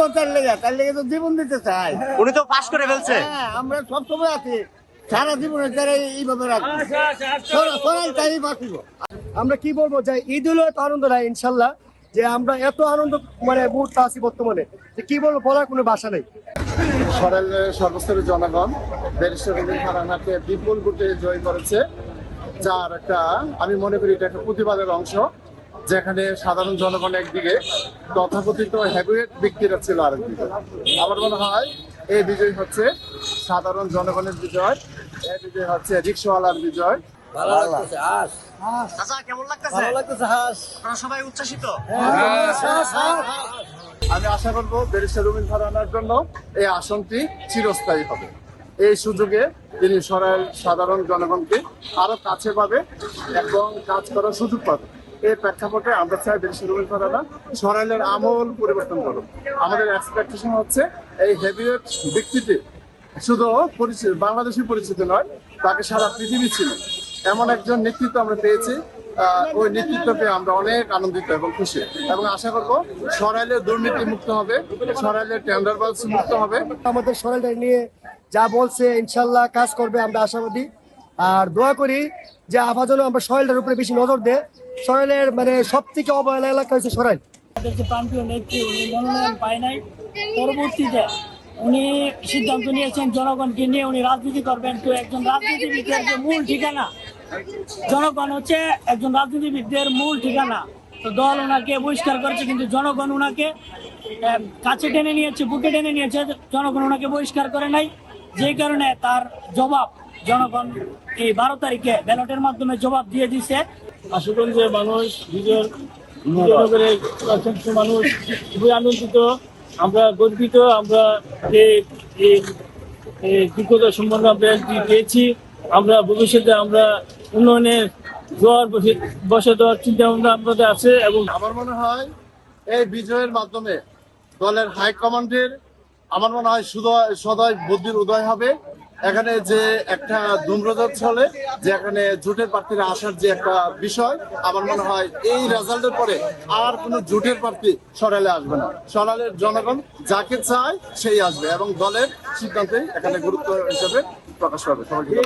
দিব তার লেগে তো জীবন দিতে চাই। উনি তো পাস করে ফেলছে। হ্যাঁ, আমরা সবসময় আছি, সারা জীবনে তারা এইভাবে রাখবো, তাই বাঁচিব। আমরা কি বলবো যে ঈদ হলো এত আনন্দ নাই ইনশাল্লাহ, যে আমরা এত আনন্দ মানে মুহূর্তে আছি বর্তমানে, যে কি বলবো বলার কোনো ভাষা নেই। সরাইলের সর্বস্তরের জনগণ ব্যারিস্টার রবীন ফারহানাকে বিপুল ভোটে জয় করেছে, যার একটা আমি মনে করি এটা একটা প্রতিবাদের অংশ, যেখানে সাধারণ জনগণ একদিকে, তথাকথিত হেভিওয়েট ব্যক্তিরা ছিল আরেকদিকে। আমার মনে হয় এই বিজয় হচ্ছে সাধারণ জনগণের বিজয়, এই বিজয় হচ্ছে রিক্সাওয়ালার বিজয়। চাচা কেমন লাগতেছে? আপনারা সবাই উচ্ছ্বাসিত? আমি আশা করবো ব্যারিস্টার রবীন ফারহানার জন্য এই আসনটি চিরস্থায়ী হবে। এই সুযোগে তিনি সরাইল সাধারণ জনগণকে আরো কাছে পাবে এবং কাজ করার সুযোগ পাবে। এই প্রেক্ষাপটে আমরা চাই ব্যারিস্টার রবীন ফারহানা সরাইলের আমূল পরিবর্তন করুক। আমাদের এক্সপেকটেশন হচ্ছে এই হেভিওয়েট ব্যক্তিটি শুধু পরিচিত বাংলাদেশি পরিচিত নয়, তাকে সারা পৃথিবী ছিল। এমন একজন নেতৃত্ব আমরা পেয়েছি, ওই নেতৃত্বকে আমরা অনেক আনন্দিত এবং খুশি, এবং আশা করবো সরাইলের দুর্নীতি মুক্ত হবে, সরাইলের টেন্ডারবাজ মুক্ত হবে। আমাদের সরাইলটা নিয়ে যা বলছে ইনশাল্লাহ কাজ করবে, আমরা আশাবাদী। আর দোয়া করি যে আফা যেন আমরা সরাইলটার উপরে বেশি নজর দেয়। সরাইলের মানে সব থেকে অবহেলা এলাকা হচ্ছে সরাইল। আমাদের যে প্রান্তীয় নেত্রী, উনি মনোনয়ন পায় নাই, পরবর্তীতে উনি সিদ্ধান্ত নিয়েছেন জনগণকে নিয়ে উনি রাজনীতি করবেন। তো একজন রাজনীতিবিদের যে মূল ঠিকানা জনগণ হচ্ছে একজন রাজনীতিবিদদের মূল ঠিকানা। তো দল ওনাকে বহিষ্কার করেছে, কিন্তু জনগণ ওনাকে কাছে টেনে নিয়েছে, বুকে টেনে নিয়েছে। জনগণ ওনাকে বহিষ্কার করে নাই, যেই কারণে তার জবাব জনগণ এই 12 তারিখে ব্যালটের মাধ্যমে জবাব দিয়ে দিছে। আশুগঞ্জের মানুষ, বিজয়নগরের মানুষ খুবই আনন্দিত, আমরা গর্বিত। আমরা এই বিগত সম্বন্ধে আমরা পেয়েছি। আমরা ভবিষ্যতে আমরা উন্নয়নের জোয়ার বসে দেওয়ার চিন্তা ভাবনা আমাদের আছে। এবং আমার মনে হয় এই বিজয়ের মাধ্যমে দলের হাইকমান্ডের আমার মনে হয় সদয় বুদ্ধির উদয় হবে। এখানে যে একটা ধূম্রজাত চলে, যে এখানে জোটের প্রার্থীরা আসার যে একটা বিষয়, আমার মনে হয় এই রেজাল্টের পরে আর কোনো জোটের প্রার্থী সরাইলে আসবে না। সরাইলের জনগণ যাকে চায় সেই আসবে এবং দলের সিদ্ধান্তে এখানে গুরুত্ব হিসেবে প্রকাশ পাবে। সবাইকে